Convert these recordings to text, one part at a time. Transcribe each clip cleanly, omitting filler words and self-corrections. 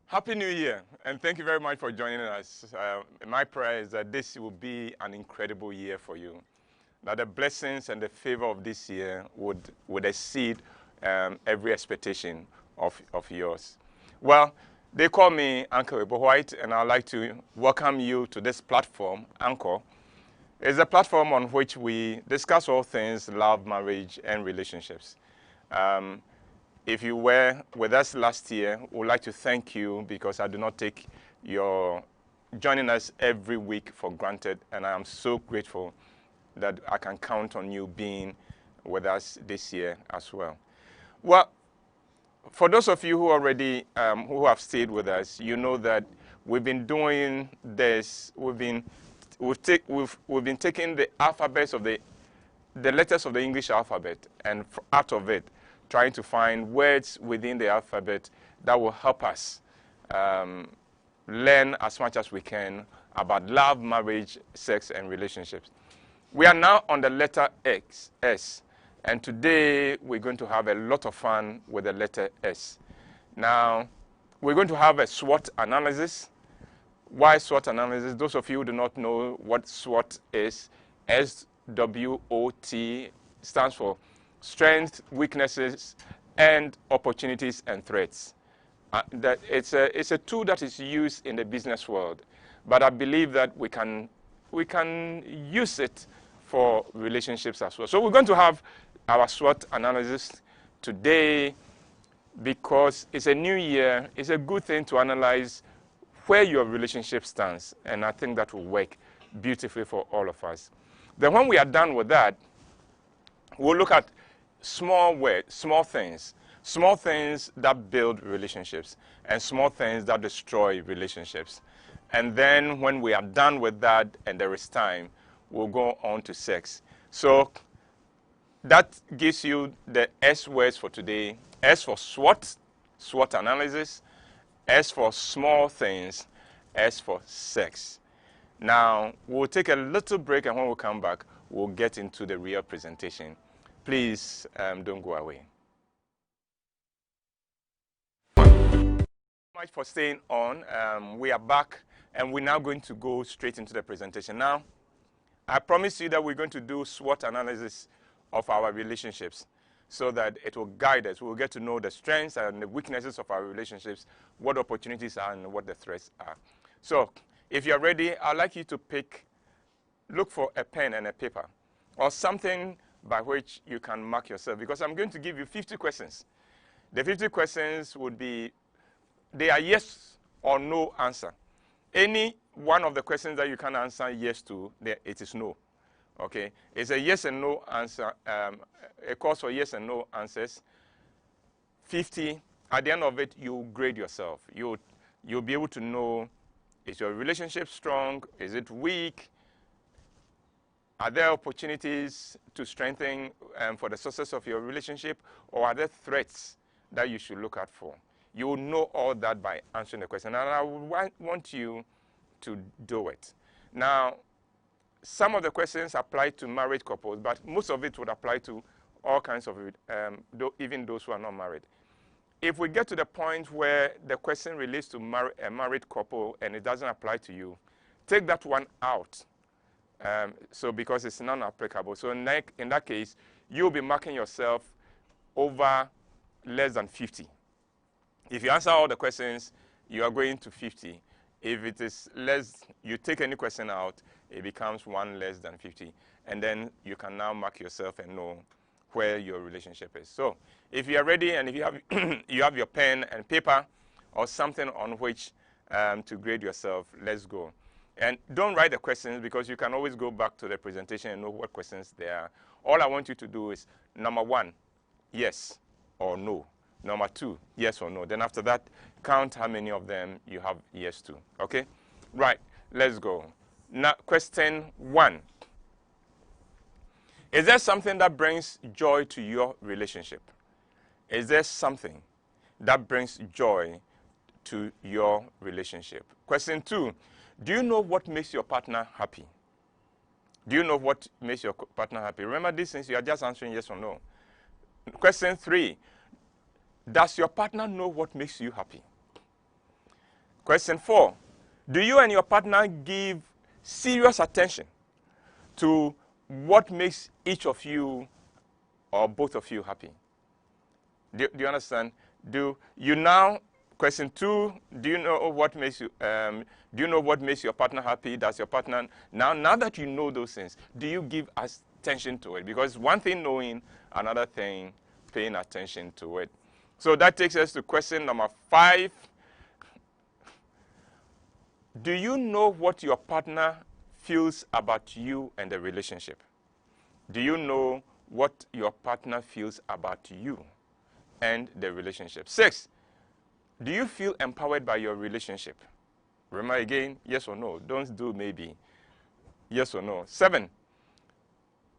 Happy New Year, and thank you very much for joining us. My prayer is that this will be an incredible year for you, that the blessings and the favor of this year would exceed every expectation of yours. Well, they call me Uncle WHYTE, and I'd like to welcome you to this platform, ENCORE. It's a platform on which we discuss all things love, marriage, and relationships. If you were with us last year, we would like to thank you because I do not take your joining us every week for granted, and I am so grateful that I can count on you being with us this year as well. Well, for those of you who already who have stayed with us, you know that we've been doing this. We've been taking the alphabets of the letters of the English alphabet, and out of it, trying to find words within the alphabet that will help us learn as much as we can about love, marriage, sex, and relationships. We are now on the letter S, and today we're going to have a lot of fun with the letter S. Now, we're going to have a SWOT analysis. Why SWOT analysis? Those of you who do not know what SWOT is, SWOT stands for strengths, weaknesses, and opportunities and threats. It's a tool that is used in the business world, but I believe that we can use it for relationships as well. So we're going to have our SWOT analysis today because it's a new year. It's a good thing to analyze where your relationship stands, and I think that will work beautifully for all of us. Then when we are done with that, we'll look at small things that build relationships and small things that destroy relationships. And then when we are done with that and there is time, we'll go on to sex. So that gives you the S words for today. S for SWOT analysis. S for small things. S for sex. Now, we'll take a little break, and when we come back, we'll get into the real presentation. Please don't go away. Thank you much for staying on. We are back, and we're now going to go straight into the presentation. Now, I promise you that we're going to do SWOT analysis of our relationships so that it will guide us. We'll get to know the strengths and the weaknesses of our relationships, what opportunities are, and what the threats are. So, if you're ready, I'd like you to look for a pen and a paper or something by which you can mark yourself, because I'm going to give you 50 questions. The 50 questions they are yes or no answer. Any one of the questions that you can answer yes to, it is no. Okay? It's a yes and no answer, a course for yes and no answers. 50, at the end of it, you grade yourself. You'll be able to know, is your relationship strong? Is it weak? Are there opportunities to strengthen for the success of your relationship, or are there threats that you should look out for? You will know all that by answering the question, and I want you to do it. Now, some of the questions apply to married couples, but most of it would apply to all kinds of, even those who are not married. If we get to the point where the question relates to a married couple and it doesn't apply to you, take that one out. Because it's non-applicable. So in that case, you'll be marking yourself over less than 50. If you answer all the questions, you are going to 50. If it is less, you take any question out, it becomes one less than 50. And then you can now mark yourself and know where your relationship is. So if you are ready, and if you have, you have your pen and paper or something on which to grade yourself, let's go. And don't write the questions, because you can always go back to the presentation and know what questions there are. All I want you to do is, number 1, yes or no. Number 2, yes or no. Then after that, count how many of them you have yes to. Okay? Right. Let's go. Now, question 1. Is there something that brings joy to your relationship? Is there something that brings joy to your relationship? Question 2. Do you know what makes your partner happy? Do you know what makes your partner happy? Remember these things, you are just answering yes or no. Question 3. Does your partner know what makes you happy? Question 4. Do you and your partner give serious attention to what makes each of you or both of you happy? Do you understand? Question 2, do you know what makes your partner happy? Does your partner, now that you know those things, do you give attention to it? Because one thing knowing, another thing paying attention to it. So that takes us to question number 5. Do you know what your partner feels about you and the relationship? Do you know what your partner feels about you and the relationship? 6, do you feel empowered by your relationship? Remember again, yes or no. Don't do maybe. Yes or no. 7,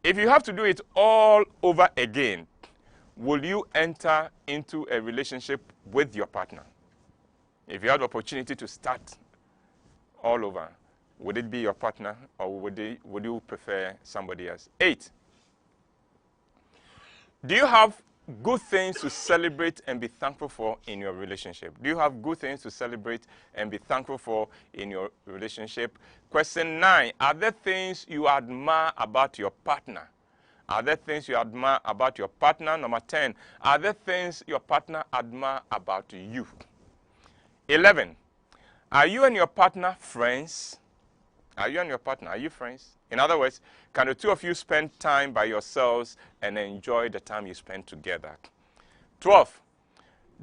if you have to do it all over again, will you enter into a relationship with your partner? If you had the opportunity to start all over, would it be your partner or would you prefer somebody else? 8, do you have good things to celebrate and be thankful for in your relationship? Do you have good things to celebrate and be thankful for in your relationship? Question 9, are there things you admire about your partner? Are there things you admire about your partner? Number 10, are there things your partner admire about you? 11, are you and your partner friends? Are you and your partner, are you friends? In other words, can the two of you spend time by yourselves and enjoy the time you spend together? 12,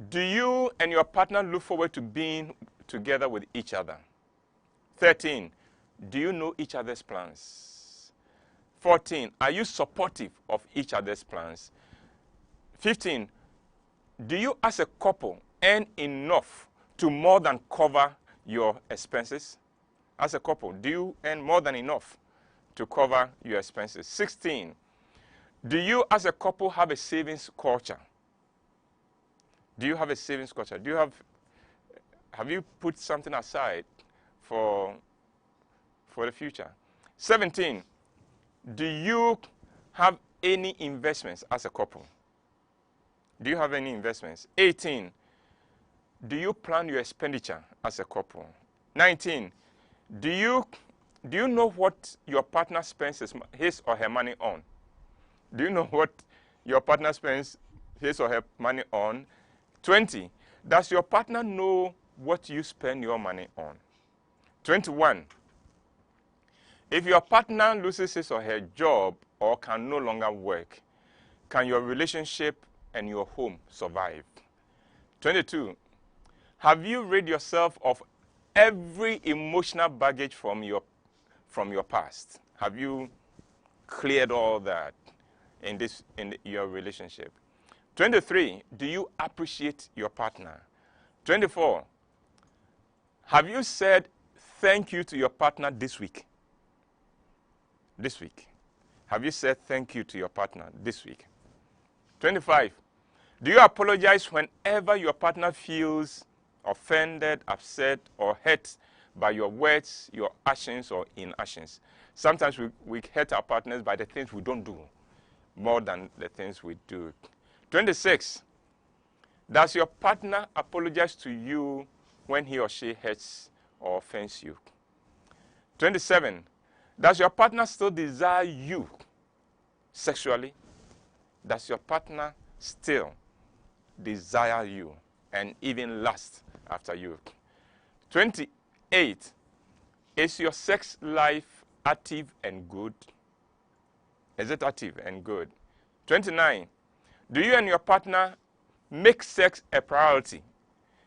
do you and your partner look forward to being together with each other? 13, do you know each other's plans? 14, are you supportive of each other's plans? 15, do you as a couple earn enough to more than cover your expenses? As a couple, do you earn more than enough to cover your expenses? 16, do you as a couple have a savings culture? Do you have a savings culture? Have you put something aside for the future? 17, do you have any investments as a couple? Do you have any investments? 18, do you plan your expenditure as a couple? 19, do you know what your partner spends his or her money on? Do you know what your partner spends his or her money on? 20, does your partner know what you spend your money on? 21, if your partner loses his or her job or can no longer work, can your relationship and your home survive? 22, have you rid yourself of every emotional baggage from your past? Have you cleared all that in your relationship? 23, do you appreciate your partner? 24, have you said thank you to your partner this week? This week. Have you said thank you to your partner this week? 25, do you apologize whenever your partner feels offended, upset, or hurt by your words, your actions, or inactions? Sometimes we hurt our partners by the things we don't do more than the things we do. 26, does your partner apologize to you when he or she hurts or offends you? 27, does your partner still desire you sexually? Does your partner still desire you and even lust after you? 28, is your sex life active and good? Is it active and good? 29, do you and your partner make sex a priority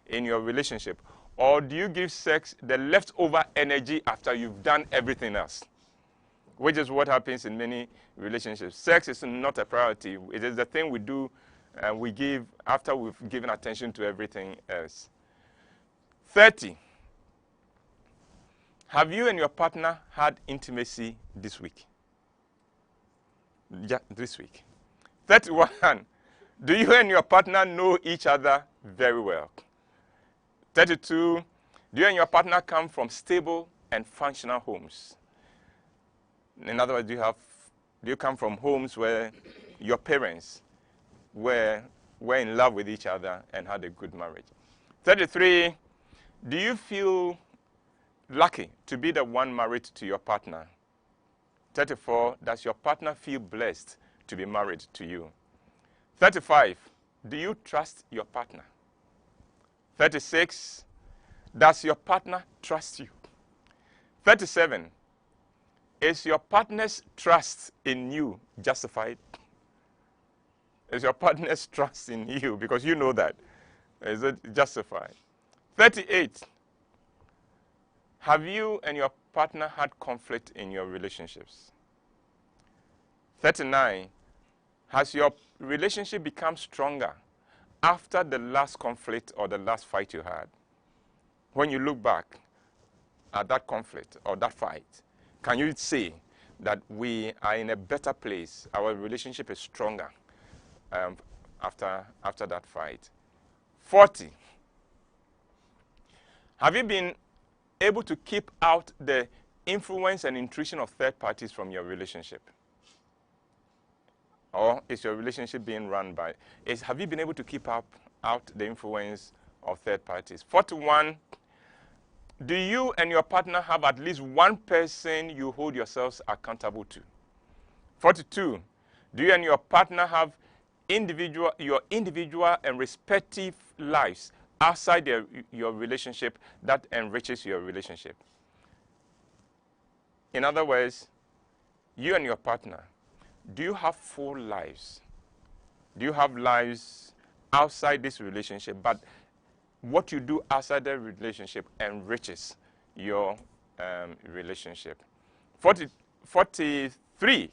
in your relationship, or do you give sex the leftover energy after you've done everything else? Which is what happens in many relationships. Sex is not a priority. It is the thing we do and we give after we've given attention to everything else. 30, have you and your partner had intimacy this week? Yeah, this week. 31, do you and your partner know each other very well? 32, do you and your partner come from stable and functional homes? In other words, do you come from homes where your parents were in love with each other and had a good marriage? 33, Do you feel lucky to be the one married to your partner? 34, does your partner feel blessed to be married to you? 35, do you trust your partner? 36, does your partner trust you? 37, is your partner's trust in you justified? Is your partner's trust in you, because you know that, is it justified? 38, have you and your partner had conflict in your relationships? 39, has your relationship become stronger after the last conflict or the last fight you had? When you look back at that conflict or that fight, can you say that we are in a better place, our relationship is stronger after that fight? 40, have you been able to keep out the influence and intrusion of third parties from your relationship? Or is your relationship being run by, have you been able to keep out the influence of third parties? 41, do you and your partner have at least one person you hold yourselves accountable to? 42, do you and your partner have your individual and respective lives outside your relationship that enriches your relationship? In other words, you and your partner, do you have full lives? Do you have lives outside this relationship, but what you do outside the relationship enriches your relationship? 43,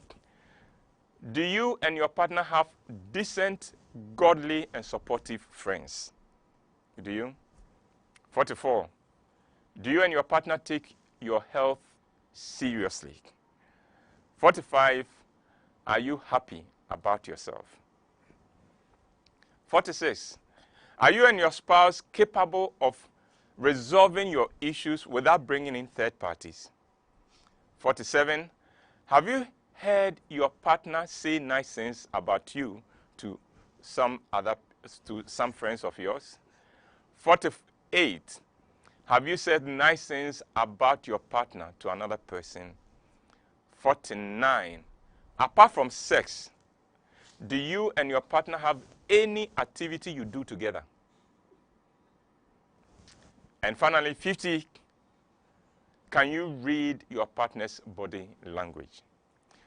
do you and your partner have decent, godly, and supportive friends? Do you? 44, do you and your partner take your health seriously? 45, are you happy about yourself? 46, are you and your spouse capable of resolving your issues without bringing in third parties? 47, have you heard your partner say nice things about you to some friends of yours? 48, have you said nice things about your partner to another person? 49, apart from sex, do you and your partner have any activity you do together? And finally, 50, can you read your partner's body language?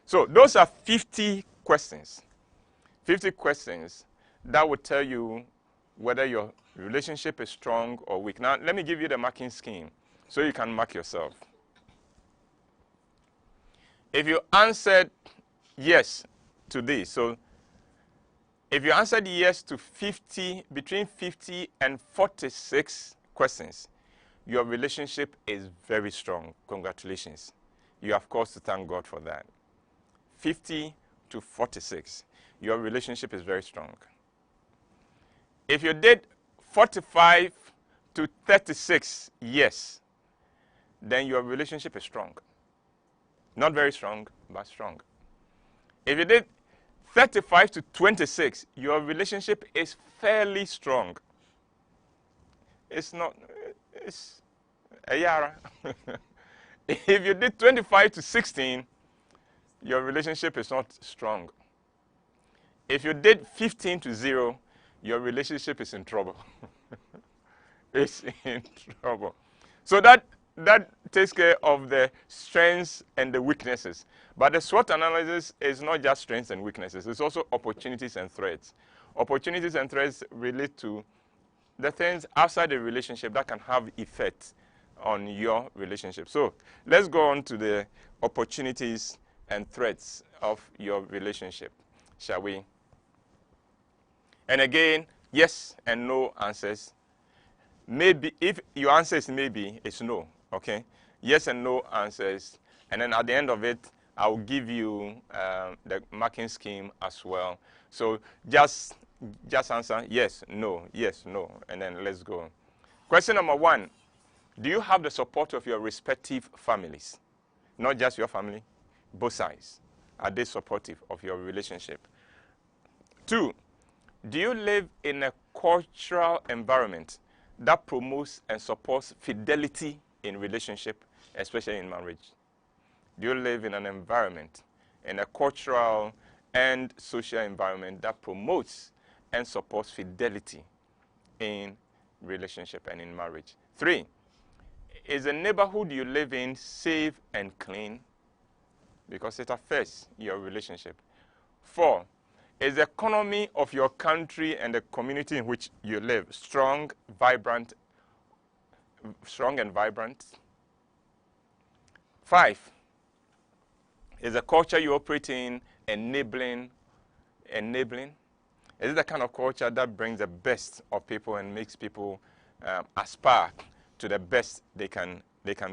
So those are 50 questions. 50 questions that will tell you whether your relationship is strong or weak. Now, let me give you the marking scheme so you can mark yourself. If you answered yes to this, so if you answered yes to between 50 and 46 questions, your relationship is very strong. Congratulations. You have cause to thank God for that. 50 to 46, your relationship is very strong. If you did 45 to 36 yes, then your relationship is strong. Not very strong, but strong. If you did 35 to 26, your relationship is fairly strong. It's a yara. If you did 25 to 16, your relationship is not strong. If you did 15 to 0, your relationship is in trouble. It's in trouble. So that takes care of the strengths and the weaknesses. But the SWOT analysis is not just strengths and weaknesses. It's also opportunities and threats. Opportunities and threats relate to the things outside the relationship that can have effect on your relationship. So let's go on to the opportunities and threats of your relationship, shall we? And again, yes and no answers. Maybe, if your answer is maybe, it's no, okay? Yes and no answers. And then at the end of it, I'll give you the marking scheme as well. So just answer yes, no, and then let's go. Question number 1, do you have the support of your respective families? Not just your family, both sides. Are they supportive of your relationship? 2, do you live in a cultural environment that promotes and supports fidelity in relationship, especially in marriage? Do you live in an environment, in a cultural and social environment that promotes and supports fidelity in relationship and in marriage? 3, is the neighborhood you live in safe and clean? Because it affects your relationship. 4, is the economy of your country and the community in which you live strong and vibrant? 5, is the culture you operate in enabling? Is it the kind of culture that brings the best of people and makes people aspire to the best they can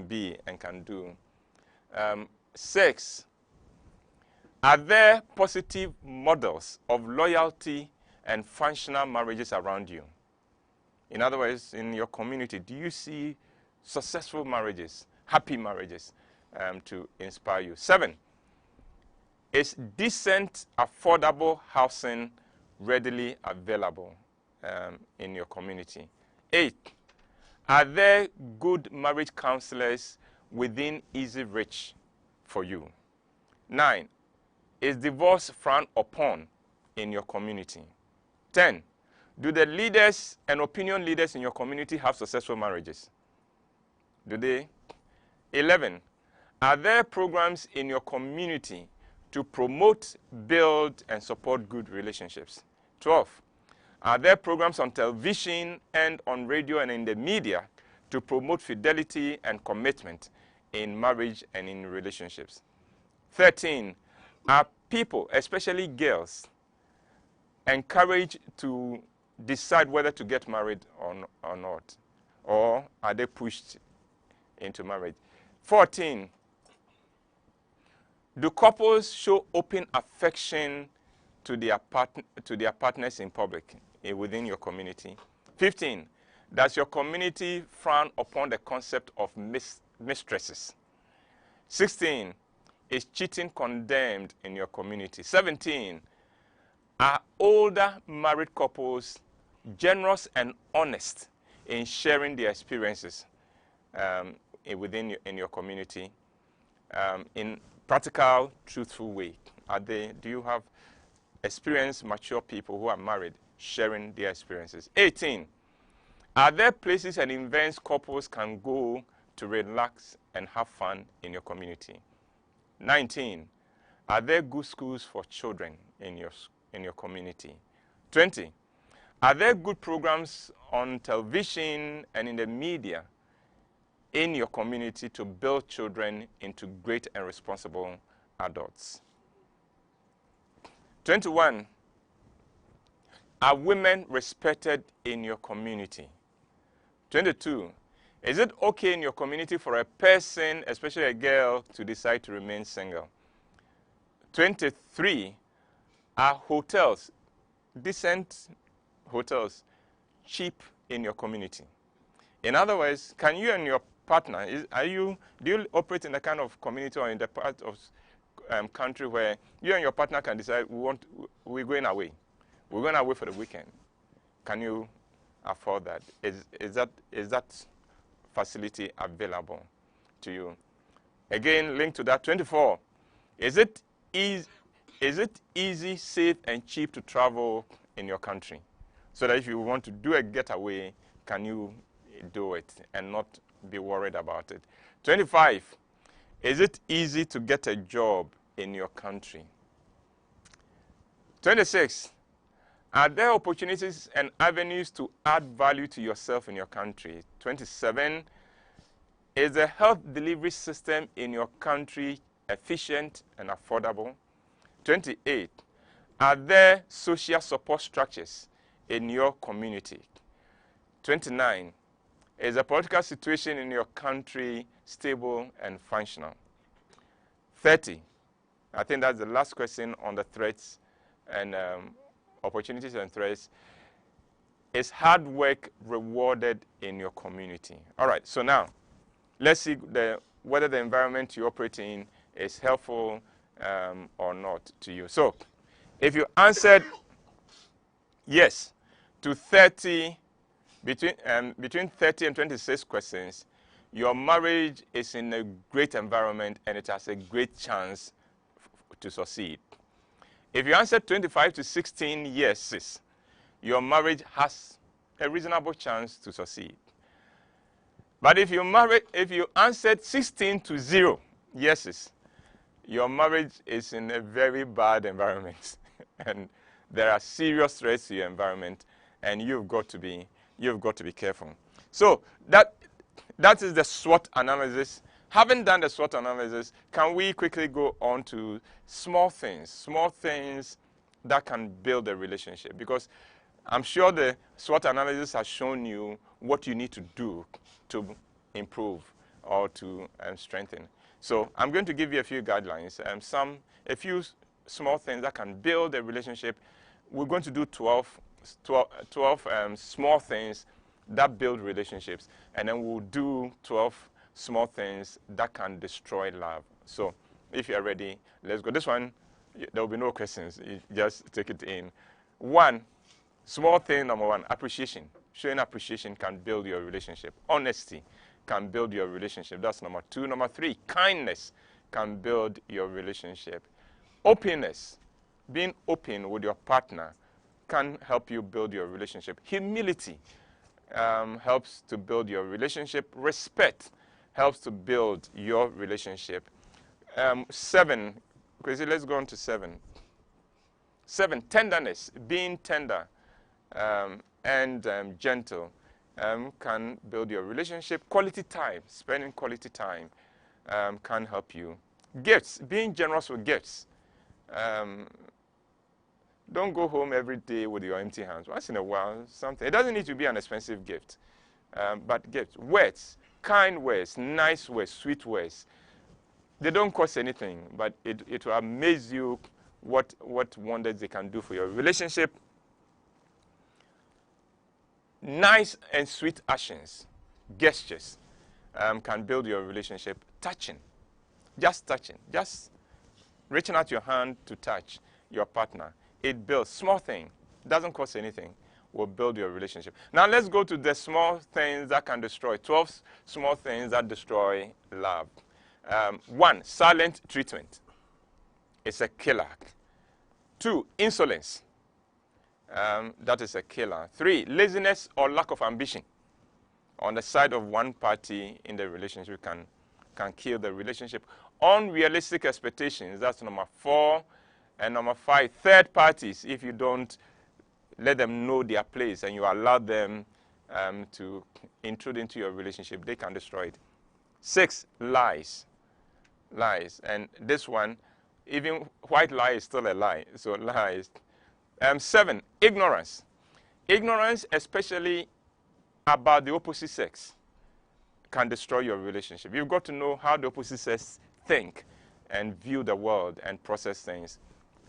be and can do? 6, are there positive models of loyalty and functional marriages around you? In other words, in your community, do you see successful marriages, happy marriages to inspire you? 7, is decent, affordable housing readily available in your community? 8, are there good marriage counselors within easy reach for you? 9, is divorce frowned upon in your community? 10, do the leaders and opinion leaders in your community have successful marriages? Do they? 11, are there programs in your community to promote, build, and support good relationships? 12, are there programs on television and on radio and in the media to promote fidelity and commitment in marriage and in relationships? 13, are people, especially girls, encouraged to decide whether to get married or not? Or are they pushed into marriage? 14, do couples show open affection to their partners in public within your community? 15, does your community frown upon the concept of mistresses? 16, is cheating condemned in your community? 17, are older married couples generous and honest in sharing their experiences in your community in practical, truthful way? Do you have experienced, mature people who are married sharing their experiences? 18, are there places and events couples can go to relax and have fun in your community? 19, are there good schools for children in your community? 20, are there good programs on television and in the media in your community to build children into great and responsible adults? 21, are women respected in your community? 22, is it okay in your community for a person, especially a girl, to decide to remain single? 23, are hotels, decent hotels, cheap in your community? In other words, can you and your partner, do you operate in the kind of community or in the part of country where you and your partner can decide we're going away? We're going away for the weekend. Can you afford that? Is that facility available to you? Again, linked to that, 24. Is it easy, safe, and cheap to travel in your country? So that if you want to do a getaway, can you do it and not be worried about it? 25. Is it easy to get a job in your country? 26. Are there opportunities and avenues to add value to yourself in your country? 27. Is the health delivery system in your country efficient and affordable? 28. Are there social support structures in your community? 29. Is the political situation in your country stable and functional? 30. I think that's the last question on the threats and opportunities and threats. Is hard work rewarded in your community? All right, so now let's see whether the environment you operate in is helpful or not to you. So if you answered yes to 30 between 30 and 26 questions, your marriage is in a great environment and it has a great chance to succeed. If you answer 25 to 16 yeses, your marriage has a reasonable chance to succeed. But if you answered 16 to 0 yeses, your marriage is in a very bad environment. And there are serious threats to your environment, and you've got to be careful. So that is the SWOT analysis. Having done the SWOT analysis, can we quickly go on to small things that can build a relationship? Because I'm sure the SWOT analysis has shown you what you need to do to improve or to strengthen. So I'm going to give you a few guidelines, a few small things that can build a relationship. We're going to do 12 small things that build relationships, and then we'll do 12 small things that can destroy love. So if you're ready, let's go. This one, there will be no questions. You just take it in. Small thing number one, appreciation. Showing appreciation can build your relationship. Honesty can build your relationship. That's number two. Number three, kindness can build your relationship. Openness, being open with your partner, can help you build your relationship. Humility helps to build your relationship. Respect helps to build your relationship. 7, Crazy, let's go on to 7. 7, tenderness, being tender and gentle can build your relationship. Quality time, spending quality time can help you. Gifts, being generous with gifts. Don't go home every day with your empty hands. Once in a while, something. It doesn't need to be an expensive gift, but gifts. Words, kind words, nice words, sweet words. They don't cost anything, but it will amaze you what wonders they can do for your relationship. Nice and sweet actions, gestures, can build your relationship. Touching, just reaching out your hand to touch your partner. It builds. Small thing, doesn't cost anything, will build your relationship. Now let's go to the small things that can destroy. 12 small things that destroy love. 1, silent treatment. It's a killer. 2, insolence. That is a killer. 3, laziness or lack of ambition on the side of one party in the relationship can kill the relationship. Unrealistic expectations. That's number 4. And number 5, third parties. If you don't let them know their place and you allow them to intrude into your relationship, they can destroy it. 6, lies. And this one, even white lie is still a lie. So lies. 7, ignorance. Ignorance, especially about the opposite sex, can destroy your relationship. You've got to know how the opposite sex think and view the world and process things.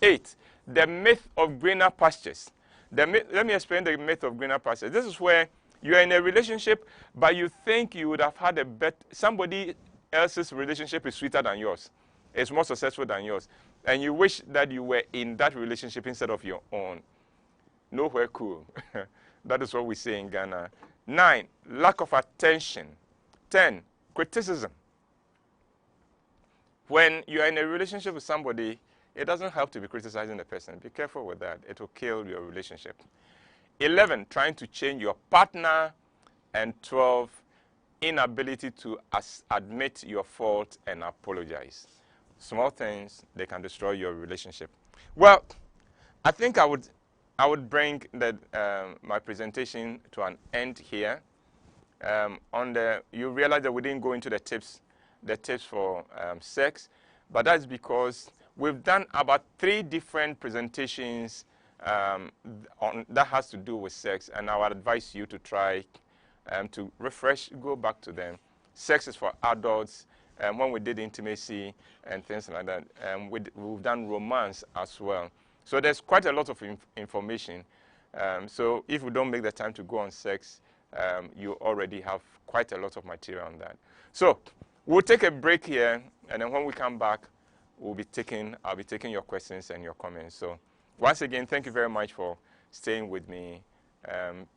8, the myth of greener pastures. Let me explain the myth of greener pastures. This is where you're in a relationship, but you think you would have had a better, somebody else's relationship is sweeter than yours. It's more successful than yours. And you wish that you were in that relationship instead of your own. Nowhere cool. That is what we say in Ghana. 9, lack of attention. 10, criticism. When you are in a relationship with somebody, it doesn't help to be criticizing the person. Be careful with that. It will kill your relationship. 11, trying to change your partner. And 12, inability to admit your fault and apologize. Small things, they can destroy your relationship. Well, I think I would bring my presentation to an end here. You realize that we didn't go into the tips for sex, but that's because we've done about 3 different presentations that has to do with sex, and I would advise you to try to go back to them. Sex is for adults. When we did intimacy and things like that, we've done romance as well. So there's quite a lot of information. So if we don't make the time to go on sex, you already have quite a lot of material on that. So we'll take a break here, and then when we come back, I'll be taking your questions and your comments. So once again, thank you very much for staying with me.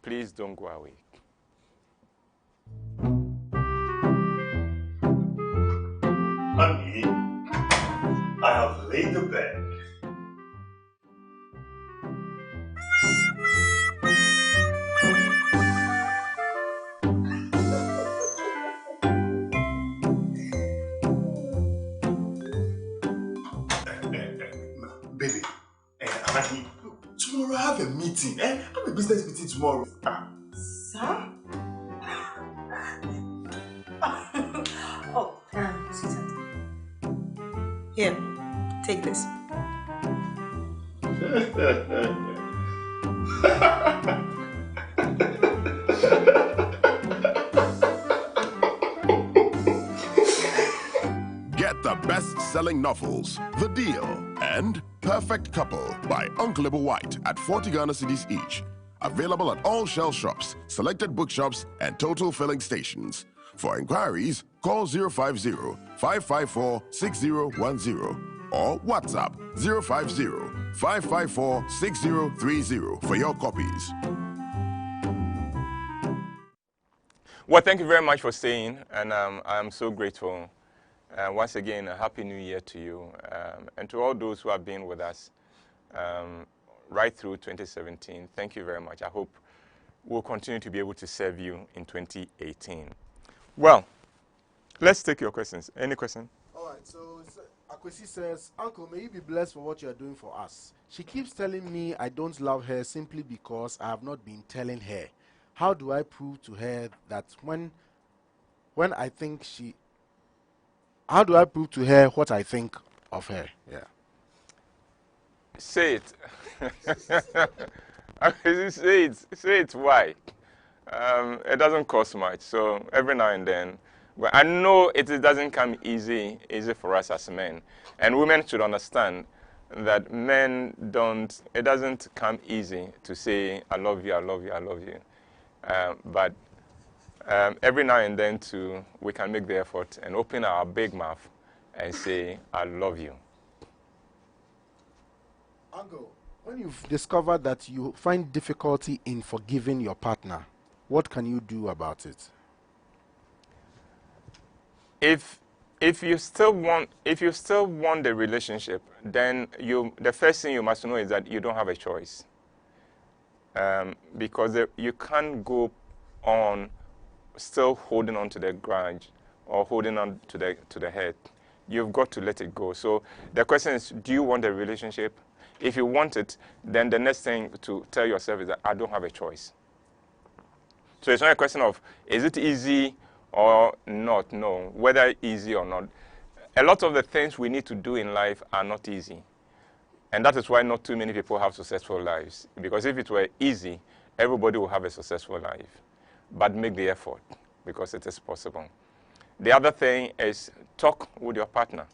Please don't go away. Honey, I have laid the bed. Baby, honey, tomorrow I have a meeting. I have a business meeting tomorrow. Sir? Oh, sweetheart. Here, take this. Get the best-selling novels, The Deal, and Perfect Couple by Untitled White at 40 Ghana cedis each. Available at all Shell shops, selected bookshops, and total filling stations. For inquiries, call 050-554-6010 or WhatsApp 050-554-6030 for your copies. Well, thank you very much for staying, and I'm so grateful. Once again, a Happy New Year to you, and to all those who have been with us right through 2017. Thank you very much. I hope we'll continue to be able to serve you in 2018. Well, let's take your questions. Any question? All right, so Akwesi says, Uncle, may you be blessed for what you are doing for us. She keeps telling me I don't love her simply because I have not been telling her. How do I prove to her that when I think she... How do I prove to her what I think of her? Yeah. Say it. Say it. Say it. Why? It doesn't cost much. So every now and then, but I know it doesn't come easy for us as men, and women should understand that men don't. It doesn't come easy to say I love you, I love you, I love you. But every now and then, too, we can make the effort and open our big mouth and say I love you. Uncle, when you've discovered that you find difficulty in forgiving your partner, what can you do about it? If you still want the relationship, then the first thing you must know is that you don't have a choice, because you can't go on still holding on to the grudge or holding on to the hurt. You've got to let it go. So the question is, do you want a relationship? If you want it, then the next thing to tell yourself is that I don't have a choice. So it's not a question of is it easy or not. No, whether easy or not. A lot of the things we need to do in life are not easy. And that is why not too many people have successful lives. Because if it were easy, everybody will have a successful life. But make the effort, because it is possible. The other thing is talk with your partner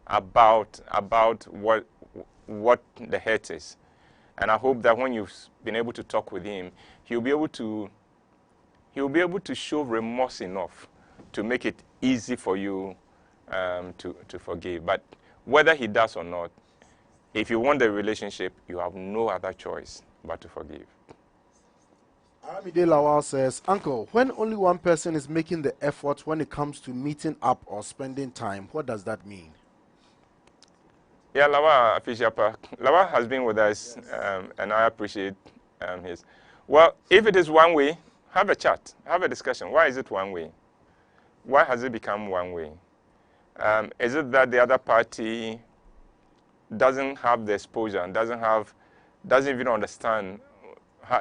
about what the hurt is. And I hope that when you've been able to talk with him, he'll be able to show remorse enough to make it easy for you to forgive. But whether he does or not, if you want the relationship, you have no other choice but to forgive. Aramide Lawal says, Uncle, when only one person is making the effort when it comes to meeting up or spending time, what does that mean? Yeah, Lawal Afishapa. Lawal has been with us, and I appreciate his. Well, if it is one way, have a chat, have a discussion. Why is it one way? Why has it become one way? Is it that the other party doesn't have the exposure and doesn't even understand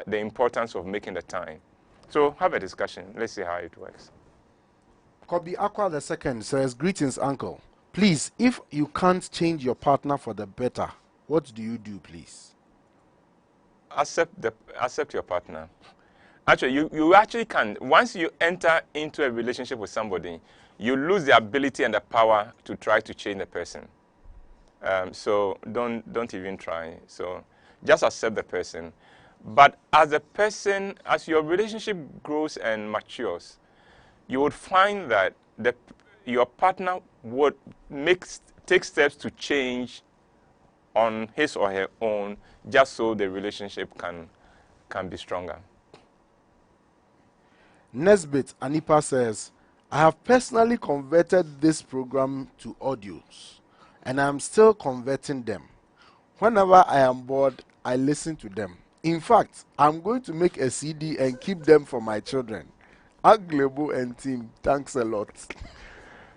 the importance of making the time? So have a discussion. Let's see how it works. Kobi Aqua II says, greetings, Uncle. Please, if you can't change your partner for the better, what do you do, please? Accept your partner. Actually, you actually can. Once you enter into a relationship with somebody, you lose the ability and the power to try to change the person. So don't even try. So just accept the person. But as your relationship grows and matures, you would find that your partner would take steps to change on his or her own, just so the relationship can be stronger. Nesbit Anipa says, I have personally converted this program to audios, and I'm still converting them. Whenever I am bored, I listen to them. In fact, I'm going to make a CD and keep them for my children. Uncle and team, thanks a lot.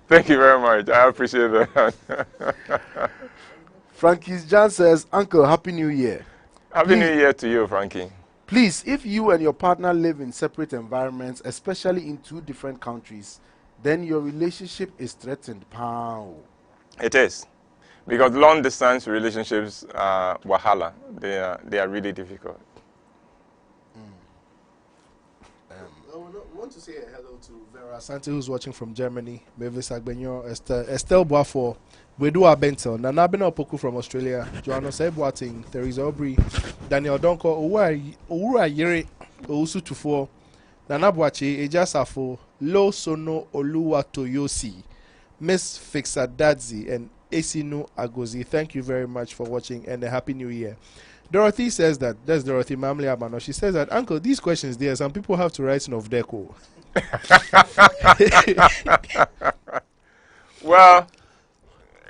Thank you very much. I appreciate that. Frankie's John says, Uncle, Happy New Year. Happy New Year to you, Frankie. Please, if you and your partner live in separate environments, especially in 2 different countries, then your relationship is threatened. Pow. It is. Because long distance relationships are wahala. They are really difficult. I want to say a hello to Vera Santi, who's watching from Germany, Mavis Agbenyo, Estelle Boafo, Wedua Benton, Nana Opoku from Australia, Joanna Sebwating, Theresa Aubry, Daniel Donko, Owura Yere, Ousu Tufo, Nana Boache, Ejasafo, Lo Sono Oluwa Toyosi, Miss Fixadadzi, and Esinu Agozi. Thank you very much for watching and a Happy New Year. Dorothy says that, that's Dorothy Mamle Abano, she says that, Uncle, these questions there, some people have to write in of deco. Well,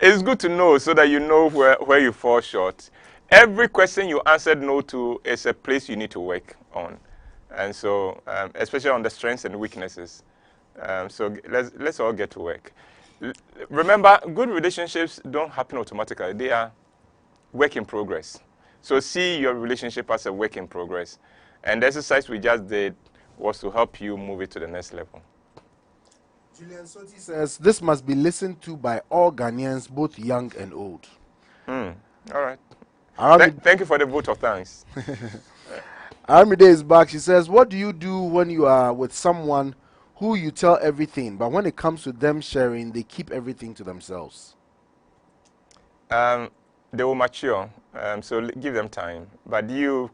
it's good to know so that you know where you fall short. Every question you answered no to is a place you need to work on. And so, especially on the strengths and weaknesses. So let's all get to work. Remember, good relationships don't happen automatically. They are work in progress. So see your relationship as a work in progress. And the exercise we just did was to help you move it to the next level. Julian Soti says, this must be listened to by all Ghanaians, both young and old. All right. Thank you for the vote of thanks. Aramide is back. She says, what do you do when you are with someone who you tell everything, but when it comes to them sharing, they keep everything to themselves? They will mature, so give them time. But you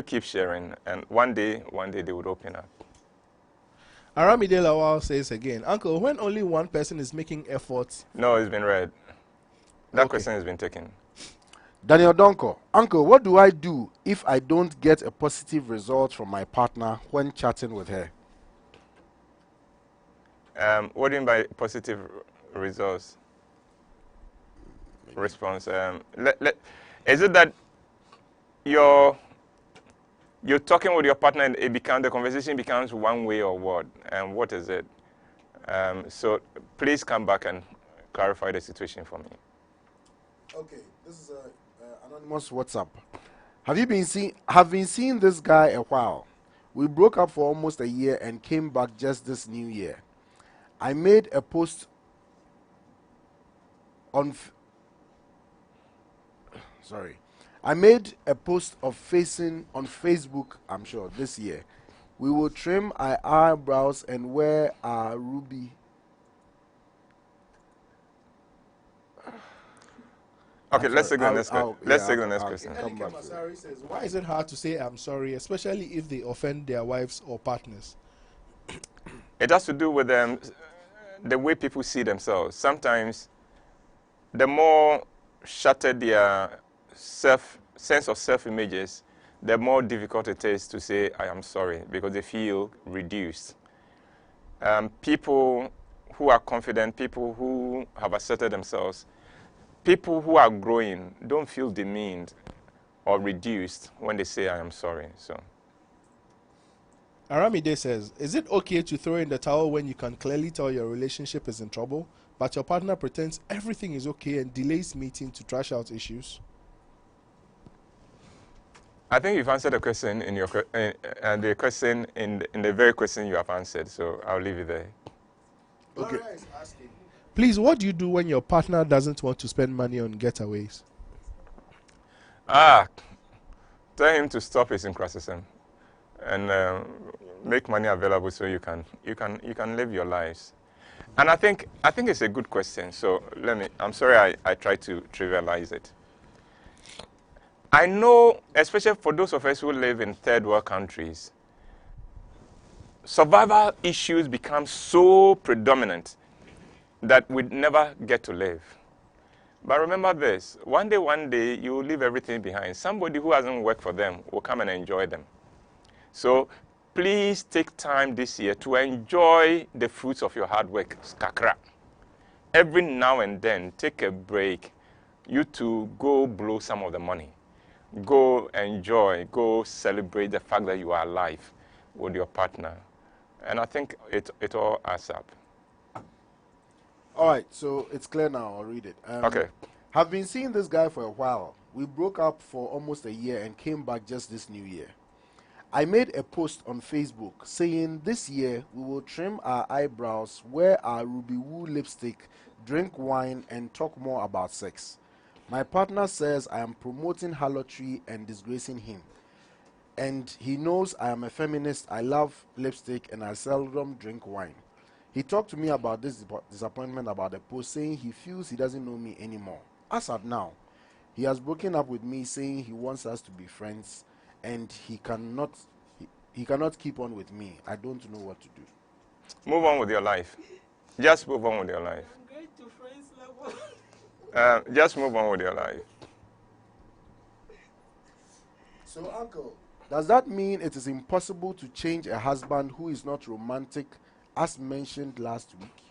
keep sharing, and one day they would open up. Aramide Lawal says again, Uncle, when only one person is making efforts... No, it's been read. That question has been taken. Daniel Donko, Uncle, what do I do if I don't get a positive result from my partner when chatting with her? What do you mean by positive results? Response. Is it that you're talking with your partner and the conversation becomes one way or what? And what is it? So please come back and clarify the situation for me. Okay, this is anonymous WhatsApp. Have been seeing this guy a while. We broke up for almost a year and came back just this new year. I made a post on I made a post on Facebook, I'm sure, this year. We will trim our eyebrows and wear our ruby. Okay, let's take the next question. Let's take the next question. Elike Masari says, why is it hard to say I'm sorry, especially if they offend their wives or partners? It has to do with the way people see themselves. Sometimes, the more shattered their sense of self-images, the more difficult it is to say, I am sorry, because they feel reduced. People who are confident, people who have asserted themselves, people who are growing don't feel demeaned or reduced when they say, I am sorry. So, Aramide says, is it okay to throw in the towel when you can clearly tell your relationship is in trouble, but your partner pretends everything is okay and delays meeting to trash out issues? I think you've answered the question in the question in the very question you have answered. So I'll leave it there. Okay. Is asking, please, what do you do when your partner doesn't want to spend money on getaways? Tell him to stop his incrassism and make money available so you can live your lives. And I think it's a good question. So I'm sorry I tried to trivialize it. I know, especially for those of us who live in third world countries, survival issues become so predominant that we never get to live. But remember this, one day, you will leave everything behind. Somebody who hasn't worked for them will come and enjoy them. So please take time this year to enjoy the fruits of your hard work, skakra. Every now and then, take a break. You to go blow some of the money. Go enjoy, go celebrate the fact that you are alive with your partner. And I think it all adds up. All right, so it's clear now. I'll read it. Okay. Have been seeing this guy for a while. We broke up for almost a year and came back just this new year. I made a post on Facebook saying this year we will trim our eyebrows, wear our Ruby Woo lipstick, drink wine, and talk more about sex. My partner says I am promoting harlotry and disgracing him. And he knows I am a feminist, I love lipstick, and I seldom drink wine. He talked to me about this disappointment about the post, saying he feels he doesn't know me anymore. As of now, he has broken up with me, saying he wants us to be friends, and he cannot keep on with me. I don't know what to do. Move on with your life. Just move on with your life. I'm going to friends level. Just move on with your life. So, Uncle, does that mean it is impossible to change a husband who is not romantic, as mentioned last week?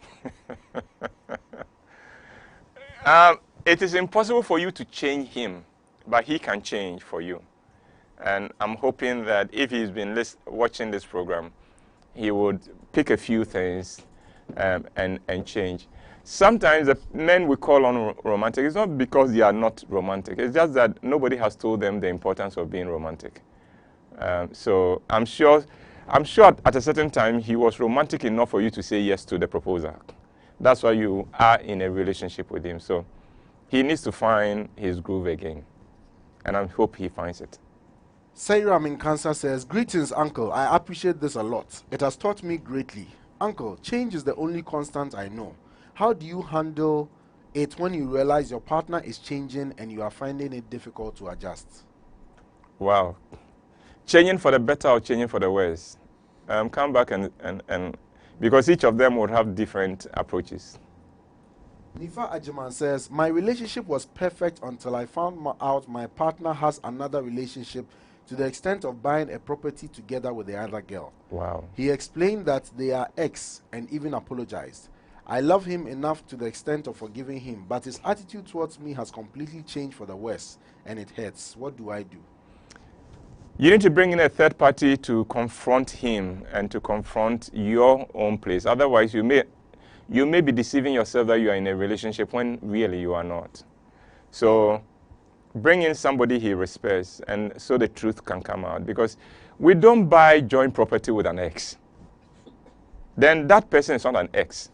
It is impossible for you to change him, but he can change for you. And I'm hoping that if he's been watching this program, he would pick a few things and change. Sometimes the men we call on romantic, it's not because they are not romantic. It's just that nobody has told them the importance of being romantic. So I'm sure at a certain time he was romantic enough for you to say yes to the proposal. That's why you are in a relationship with him. So he needs to find his groove again. And I hope he finds it. Sayram in Cancer says, greetings, Uncle. I appreciate this a lot. It has taught me greatly. Uncle, change is the only constant I know. How do you handle it when you realize your partner is changing and you are finding it difficult to adjust? Wow. Changing for the better or changing for the worse? Come back and because each of them would have different approaches. Nifa Ajiman says, my relationship was perfect until I found out my partner has another relationship to the extent of buying a property together with the other girl. Wow. He explained that they are ex and even apologized. I love him enough to the extent of forgiving him, but his attitude towards me has completely changed for the worse, and it hurts. What do I do? You need to bring in a third party to confront him and to confront your own place. Otherwise, you may be deceiving yourself that you are in a relationship when really you are not. So bring in somebody he respects, and so the truth can come out. Because we don't buy joint property with an ex. Then that person is not an ex.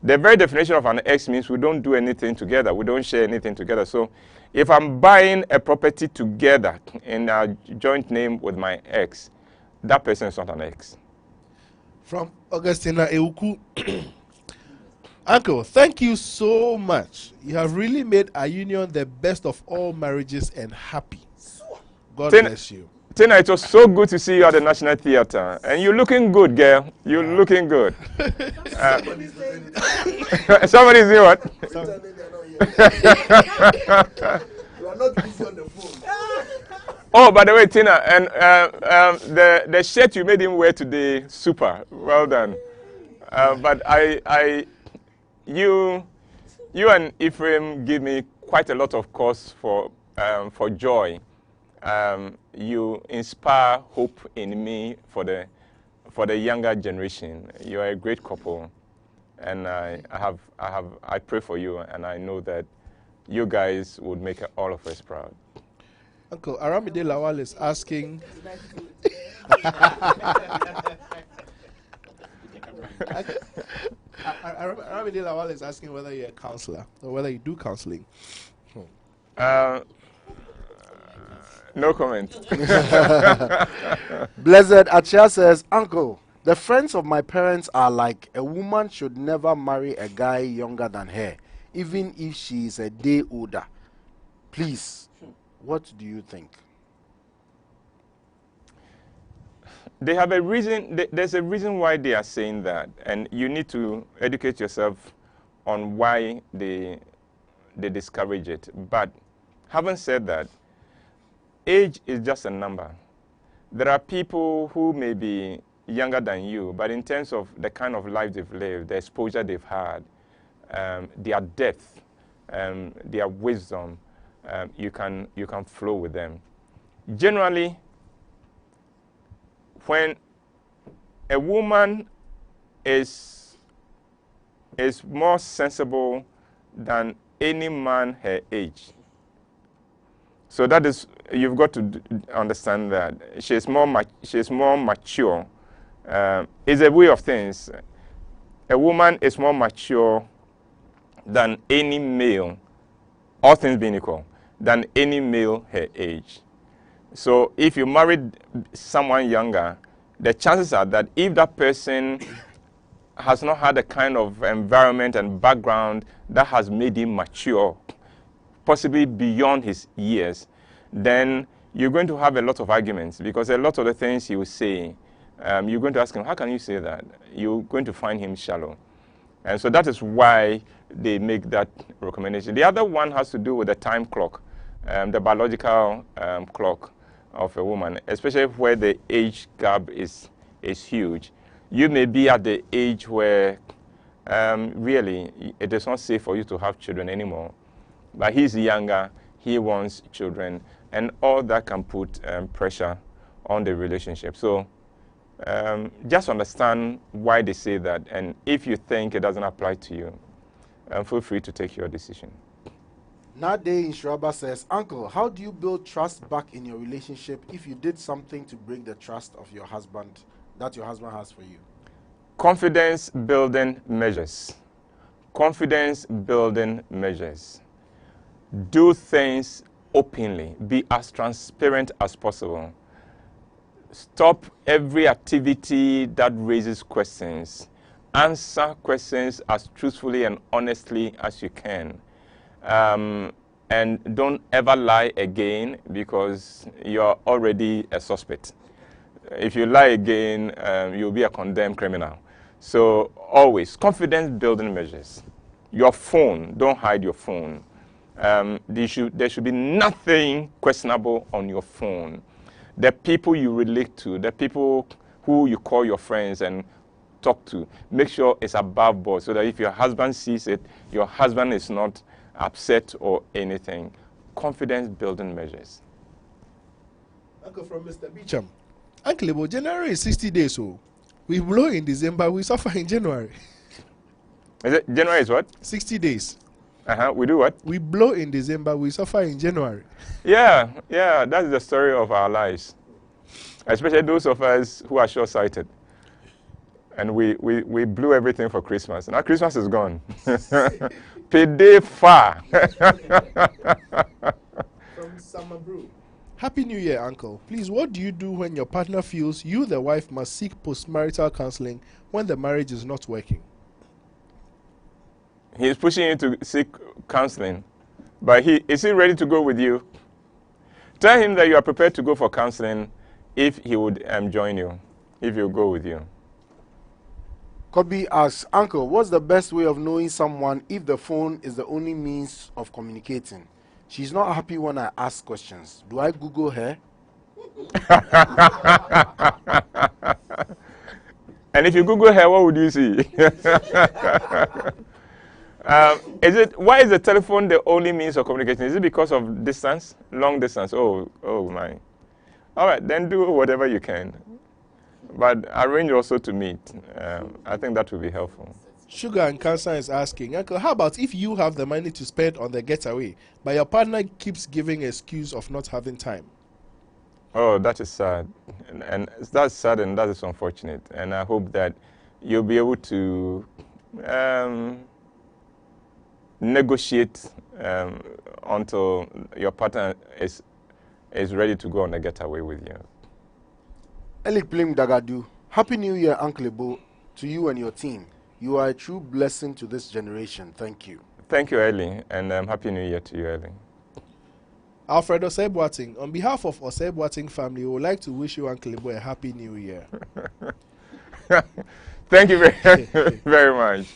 The very definition of an ex means we don't do anything together. We don't share anything together. So if I'm buying a property together in a joint name with my ex, that person is not an ex. From Augustina Euku. Uncle, thank you so much. You have really made our union the best of all marriages and happy. God bless you. Tina, it was so good to see you at the National Theatre. And you're looking good, girl. You're looking good. Somebody's doing what? You are not busy on the phone. Oh, by the way, Tina, and the shirt you made him wear today, super. Well done. But you and Ephraim give me quite a lot of cause for joy. You inspire hope in me for the younger generation. You are a great couple, and I pray for you, and I know that you guys would make all of us proud. Uncle, Aramide Lawal is asking. Aramide Lawal is asking whether you're a counselor or whether you do counseling. No comment. Blessed Achia says, Uncle, the friends of my parents are like a woman should never marry a guy younger than her, even if she is a day older. Please, what do you think? They have a reason. There's a reason why they are saying that, and you need to educate yourself on why they discourage it. But having said that, age is just a number. There are people who may be younger than you, but in terms of the kind of life they've lived, the exposure they've had, their depth, their wisdom, you can flow with them. Generally, when a woman is more sensible than any man her age. So that is, you've got to understand that she's more mature. It's a way of things. A woman is more mature than any male, all things being equal, than any male her age. So if you married someone younger, the chances are that if that person has not had a kind of environment and background that has made him mature, possibly beyond his years, then you're going to have a lot of arguments, because a lot of the things he will say, you're going to ask him, how can you say that? You're going to find him shallow. And so that is why they make that recommendation. The other one has to do with the time clock, the biological clock of a woman, especially where the age gap is huge. You may be at the age where really it is not safe for you to have children anymore. But he's younger, he wants children, and all that can put pressure on the relationship. So just understand why they say that, and if you think it doesn't apply to you, feel free to take your decision. Nade Inshuraba says, Uncle, how do you build trust back in your relationship if you did something to break the trust of your husband that your husband has for you? Confidence building measures. Confidence building measures. Do things openly. Be as transparent as possible. Stop every activity that raises questions. Answer questions as truthfully and honestly as you can. And don't ever lie again, because you're already a suspect. If you lie again, you'll be a condemned criminal. So always, confidence building measures. Your phone, don't hide your phone. There should be nothing questionable on your phone. The people you relate to, the people who you call your friends and talk to, make sure it's above board, so that if your husband sees it, your husband is not upset or anything. Confidence building measures. Uncle, from Mr. Beecham. Uncle, January is 60 days, so we blow in December, we suffer in January. Is it January is what? 60 days. We do what? We blow in December, we suffer in January. Yeah, that's the story of our lives. Especially those of us who are short-sighted. And we blew everything for Christmas. Now Christmas is gone. Payday far. From Summer Brew. Happy New Year, Uncle. Please, what do you do when your partner feels you, the wife, must seek post-marital counseling when the marriage is not working? He's pushing you to seek counseling, but is he ready to go with you? Tell him that you are prepared to go for counseling if he would join you, if he'll go with you. Kobe asks, Uncle, what's the best way of knowing someone if the phone is the only means of communicating? She's not happy when I ask questions. Do I Google her? And if you Google her, what would you see? Why is the telephone the only means of communication? Is it because of distance, long distance? Oh my. All right, then do whatever you can. But arrange also to meet. I think that will be helpful. Sugar and Cancer is asking, Uncle, how about if you have the money to spend on the getaway, but your partner keeps giving an excuse of not having time? Oh, that is sad. And that's sad, and that is unfortunate. And I hope that you'll be able to negotiate until your partner is ready to go on a getaway with you. Elik Plim Dagadu, Happy New Year, Uncle Ebo, to you and your team. You are a true blessing to this generation. Thank you. Thank you, Ellie, and Happy New Year to you, Ellie. Alfred Osei-Boateng, on behalf of Osei-Boateng family, we would like to wish you, Uncle Ebo, a Happy New Year. Thank you very much.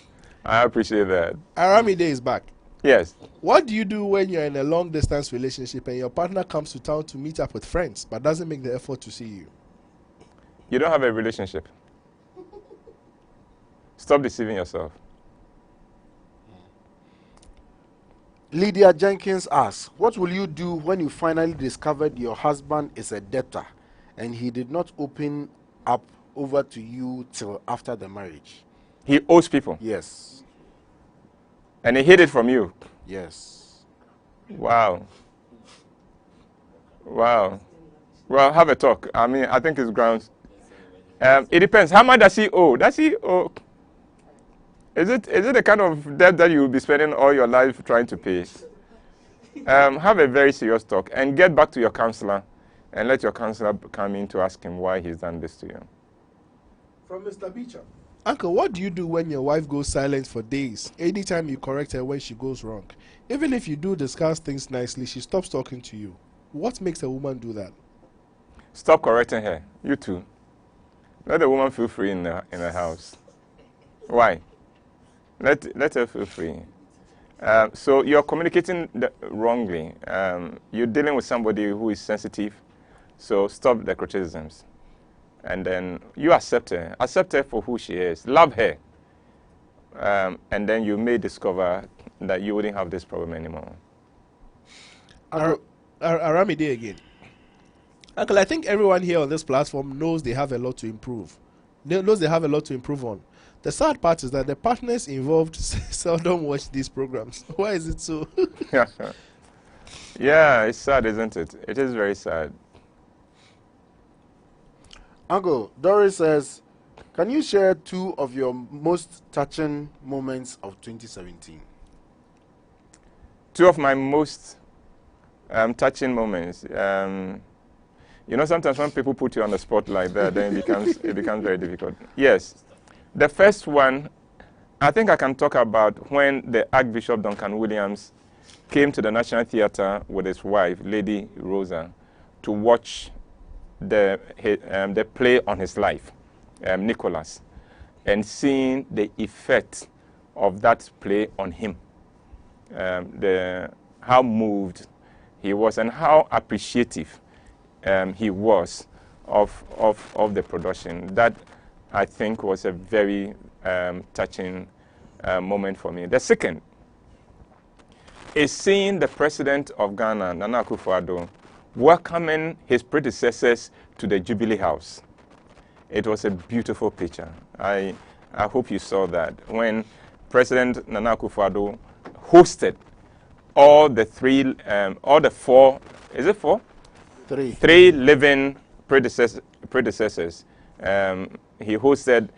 I appreciate that. Aramide is back. Yes. What do you do when you're in a long-distance relationship and your partner comes to town to meet up with friends but doesn't make the effort to see you? you don't have a relationship. Stop deceiving yourself. Lydia Jenkins asks, what will you do when you finally discovered your husband is a debtor and he did not open up over to you till after the marriage? He owes people. Yes. And he hid it from you. Yes. Wow. Wow. Well, have a talk. I mean, I think it's grounds. It depends. How much does he owe? Does he owe? Is it the kind of debt that you will be spending all your life trying to pay? Have a very serious talk and get back to your counselor and let your counselor come in to ask him why he's done this to you. From Mr. Beecher. Uncle, what do you do when your wife goes silent for days? Anytime you correct her when she goes wrong. Even if you do discuss things nicely, she stops talking to you. What makes a woman do that? Stop correcting her. You too. Let the woman feel free in the house. Why? Let her feel free. So you're communicating wrongly. You're dealing with somebody who is sensitive. So stop the criticisms. And then you accept her. Accept her for who she is. Love her. And then you may discover that you wouldn't have this problem anymore. Aramide again. Uncle, I think everyone here on this platform knows they have a lot to improve. Knows they have a lot to improve on. The sad part is that the partners involved seldom watch these programs. Why is it so? Yeah, it's sad, isn't it? It is very sad. Uncle, Doris says, can you share 2 of your most touching moments of 2017? 2 of my most touching moments. You know, sometimes when people put you on the spot like that, then it becomes very difficult. Yes. The first one, I think I can talk about when the Archbishop Duncan Williams came to the National Theatre with his wife, Lady Rosa, to watch the play on his life, Nicholas, and seeing the effect of that play on him, how moved he was and how appreciative he was of the production. That, I think, was a very touching moment for me. The second is seeing the president of Ghana, Nana Akufo-Addo, welcoming his predecessors to the Jubilee House. It was a beautiful picture. I hope you saw that. When President Nana Akufo-Addo hosted all the 4, is it 4? 3 living predecessors. He hosted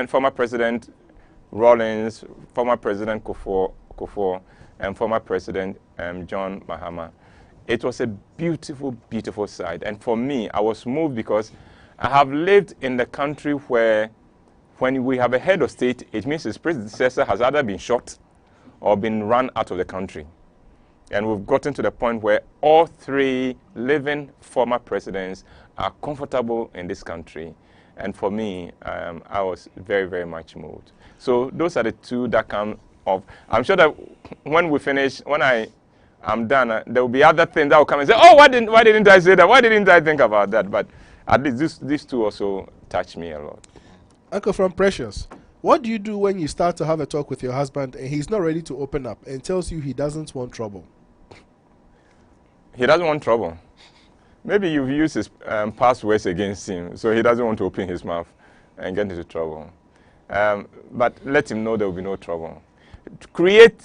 former President Rawlings, former President Kufuor, and former President John Mahama. It was a beautiful, beautiful sight. And for me, I was moved because I have lived in the country where when we have a head of state, it means his predecessor has either been shot or been run out of the country. And we've gotten to the point where all 3 living former presidents are comfortable in this country. And for me, I was very, very much moved. So those are the 2 that come off. I'm sure that when we finish, when I'm done, there will be other things that will come and say, oh, why didn't I say that? Why didn't I think about that? But at least these 2 also touched me a lot. Uncle, from Precious, what do you do when you start to have a talk with your husband and he's not ready to open up and tells you he doesn't want trouble? He doesn't want trouble. Maybe you've used his past words against him, so he doesn't want to open his mouth and get into trouble. But let him know there will be no trouble. Create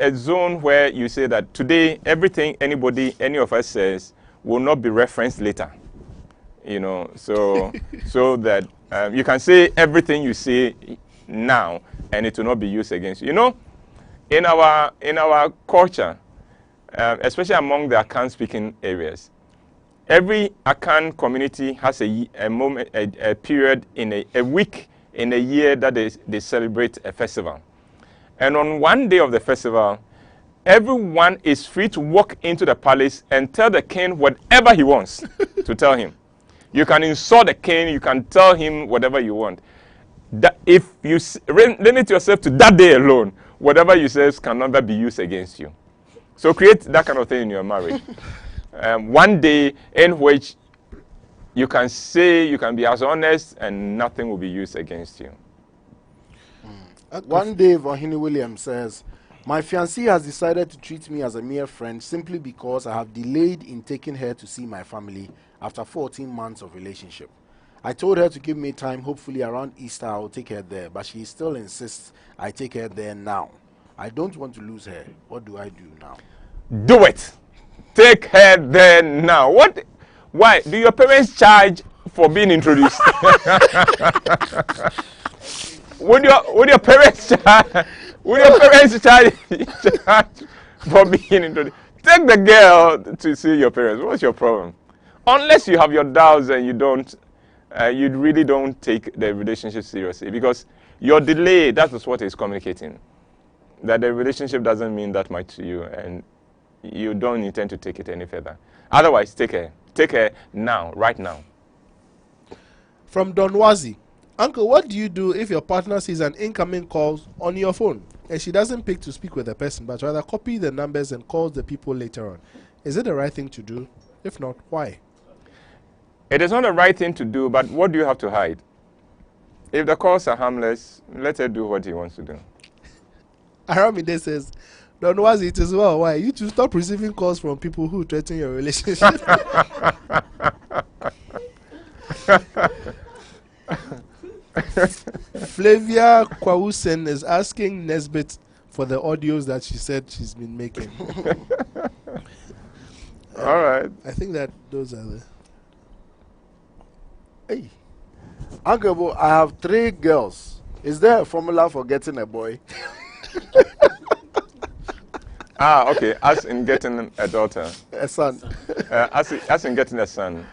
a zone where you say that today everything any of us says will not be referenced later. You know, so that you can say everything you say now and it will not be used against you. You know, in our culture, especially among the Akan-speaking areas, every Akan community has a period in a week in a year that they celebrate a festival. And on one day of the festival, everyone is free to walk into the palace and tell the king whatever he wants to tell him. You can insult the king, you can tell him whatever you want. That if you limit yourself to that day alone, whatever you say can never be used against you. So create that kind of thing in your marriage. One day in which you can say, you can be as honest, and nothing will be used against you. One day, Vahini Williams says, my fiancée has decided to treat me as a mere friend simply because I have delayed in taking her to see my family after 14 months of relationship. I told her to give me time, hopefully around Easter I will take her there, but she still insists I take her there now. I don't want to lose her. What do I do now? Do it. Take her there now. What? Why? Do your parents charge for being introduced? Would your parents charge? Would your parents charge for being introduced? Take the girl to see your parents. What's your problem? Unless you have your doubts and you don't, you really don't take the relationship seriously, because your delay, that is what is communicating. That the relationship doesn't mean that much to you, and you don't intend to take it any further. Otherwise, take her. Take her now, right now. From Don Wazi. Uncle, what do you do if your partner sees an incoming call on your phone and she doesn't pick to speak with the person, but rather copy the numbers and calls the people later on? Is it the right thing to do? If not, why? It is not the right thing to do, but what do you have to hide? If the calls are harmless, let her do what he wants to do. Aramide says, Don Wazi, it is well. Why? You to stop receiving calls from people who threaten your relationship. Flavia Kwausen is asking Nesbit for the audios that she said she's been making. All right. I think that those are the... Hey, Uncle Bo, I have 3 girls. Is there a formula for getting a boy? Okay. As in getting a daughter. A son. As in getting a son.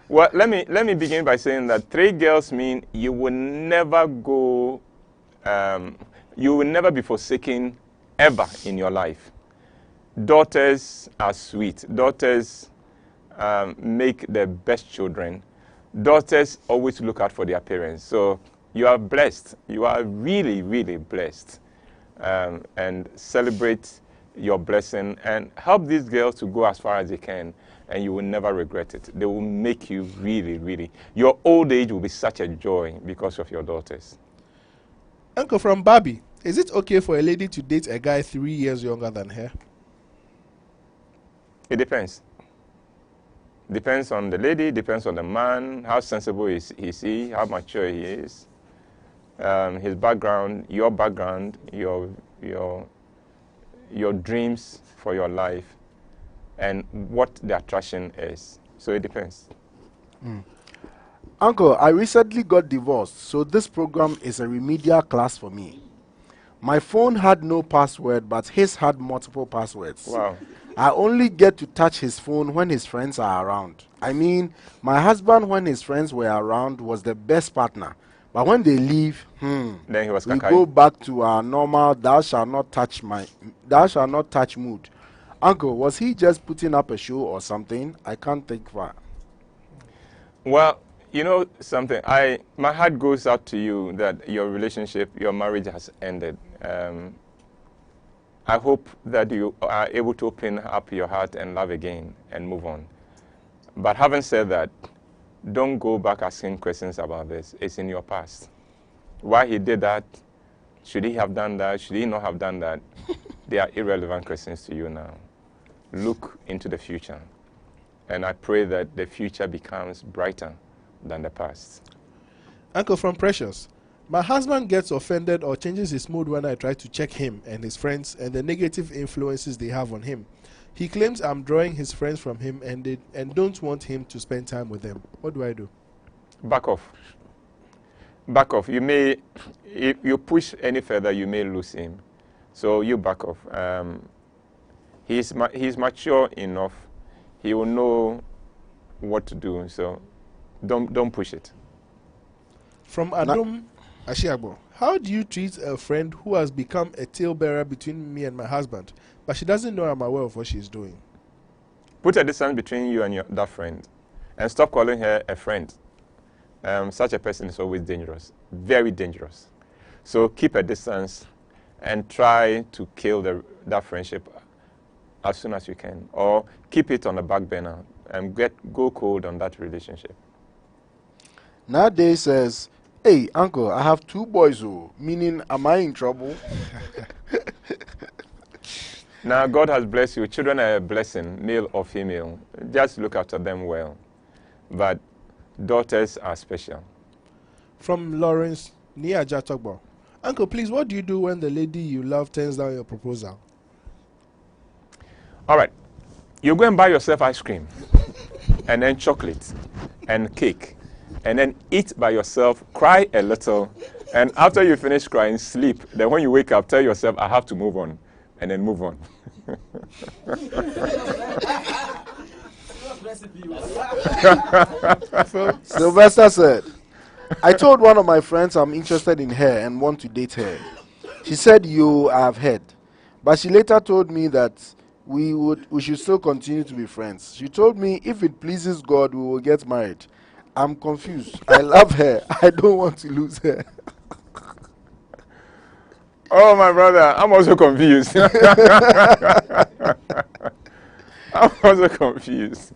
Well, let me begin by saying that 3 girls mean you will never go, you will never be forsaken ever in your life. Daughters are sweet. Daughters make the best children. Daughters always look out for their parents. So you are blessed. You are really, really blessed. And celebrate your blessing and help these girls to go as far as they can, and you will never regret it. They will make you really, really, your old age will be such a joy because of your daughters. Uncle, from Barbie, is it okay for a lady to date a guy 3 years younger than her? It depends. Depends on the lady, depends on the man, how sensible is he, how mature he is, his background, your dreams for your life, and what the attraction is. So it depends. Uncle, I recently got divorced, so this program is a remedial class for me. My phone had no password, but his had multiple passwords. Wow. I only get to touch his phone when his friends are around. I mean, my husband, when his friends were around, was the best partner. But when they leave, Then he was we kakai. go back to our normal thou shalt not touch mood. Uncle, was he just putting up a show or something? I can't think far. Well, you know something, my heart goes out to you that your relationship, your marriage has ended. I hope that you are able to open up your heart and love again and move on. But having said that, don't go back asking questions about this. It's in your past. Why he did that? Should he have done that? Should he not have done that? They are irrelevant questions to you now. Look into the future. And I pray that the future becomes brighter than the past. Uncle, from Precious, my husband gets offended or changes his mood when I try to check him and his friends and the negative influences they have on him. He claims I'm drawing his friends from him and don't want him to spend time with them. What do I do? Back off. Back off. You may, if you push any further, you may lose him. So you back off. He's mature enough. He will know what to do. So don't push it. From Adom Ashiagbo, how do you treat a friend who has become a talebearer between me and my husband, but she doesn't know I'm aware of what she's doing? Put a distance between you and that friend, and stop calling her a friend. Such a person is always dangerous, very dangerous. So keep a distance and try to kill that friendship as soon as you can, or keep it on the back burner and go cold on that relationship. Nowadays says, hey, uncle, I have 2 boys, meaning, am I in trouble? Now, God has blessed you. Children are a blessing, male or female. Just look after them well. But daughters are special. From Lawrence Niaja Togbo. Uncle, please, what do you do when the lady you love turns down your proposal? All right. You go and buy yourself ice cream, and then chocolate, and cake, and then eat by yourself, cry a little, and after you finish crying, sleep. Then when you wake up, tell yourself, I have to move on, and then move on. Sylvester said, I told one of my friends I'm interested in her and want to date her. She said, you have heard. But she later told me that we should still continue to be friends. She told me if it pleases God, we will get married. I'm confused. I love her. I don't want to lose her. Oh, my brother, I'm also confused. I'm also confused.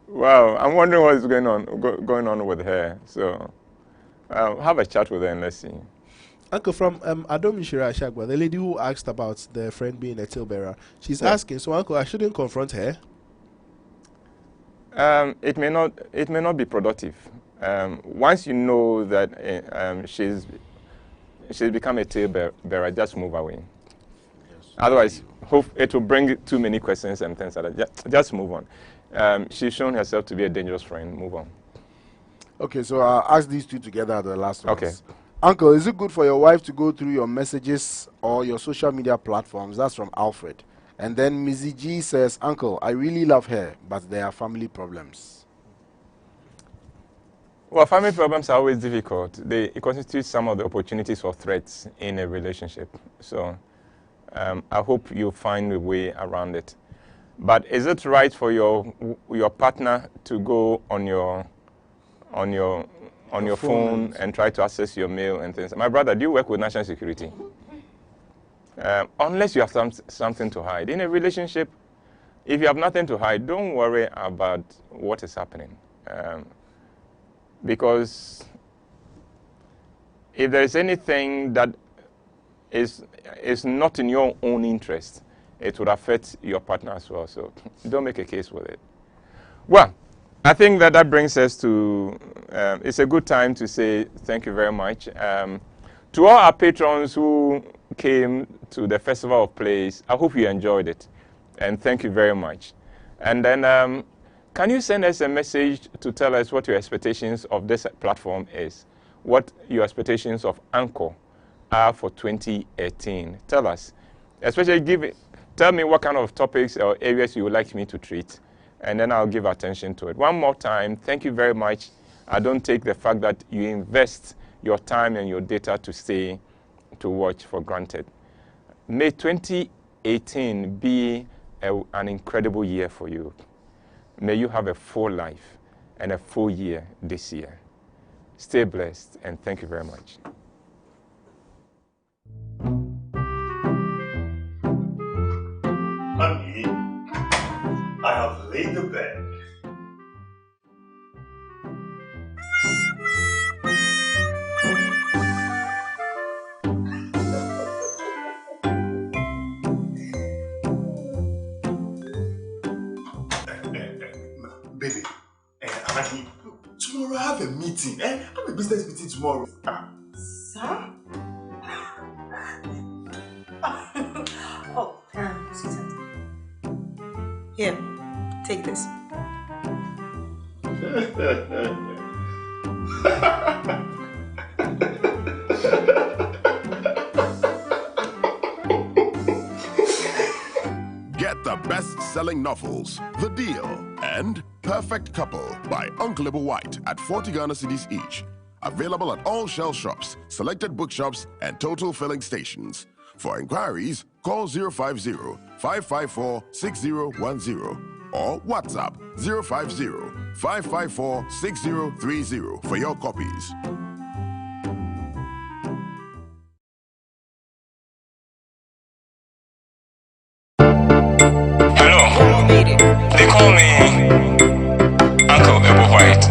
Wow, I'm wondering what is going on with her. So, have a chat with her and let's see. Uncle, from Adom Ishira Shagwa, the lady who asked about the friend being a tail bearer, she's asking, so Uncle, I shouldn't confront her? It may not be productive. Once you know that she's become a tail bearer, just move away. Yes. Otherwise, it will bring too many questions and things like that. Just move on. She's shown herself to be a dangerous friend. Move on. Okay, so I'll ask these 2 together at the last one. Okay. Uncle, is it good for your wife to go through your messages or your social media platforms? That's from Alfred. And then Mizzy G says, Uncle, I really love her, but there are family problems. Well, family problems are always difficult. They constitute some of the opportunities for threats in a relationship. So I hope you find a way around it. But is it right for your partner to go on your phone and try to access your mail and things? My brother, do you work with national security? Unless you have something to hide. In a relationship, if you have nothing to hide, don't worry about what is happening. Because if there is anything that is not in your own interest, it would affect your partner as well. So don't make a case with it. Well, I think that brings us to, it's a good time to say thank you very much. To all our patrons who came to the Festival of Plays, I hope you enjoyed it. And thank you very much. And then can you send us a message to tell us what your expectations of this platform is? What your expectations of ENCORE are for 2018? Tell us. Especially tell me what kind of topics or areas you would like me to treat, and then I'll give attention to it. One more time, thank you very much. I don't take the fact that you invest your time and your data to stay to watch for granted. May 2018 be an incredible year for you. May you have a full life and a full year this year. Stay blessed, and thank you very much. Honey, I have laid the bed. Baby, honey, tomorrow I have a meeting. I have a business meeting tomorrow. Sir? Oh, sweetheart. Here, take this. Get the best-selling novels, The Deal, and Perfect Couple by WHYTE at 40 Ghana cedis each. Available at all Shell shops, selected bookshops, and total filling stations. For inquiries, call 050-554-6010 or WhatsApp 050-554-6030 for your copies. call me Uncle WHYTE.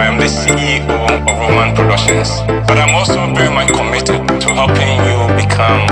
I am the CEO of Roman Productions, but I'm also very much committed to helping you become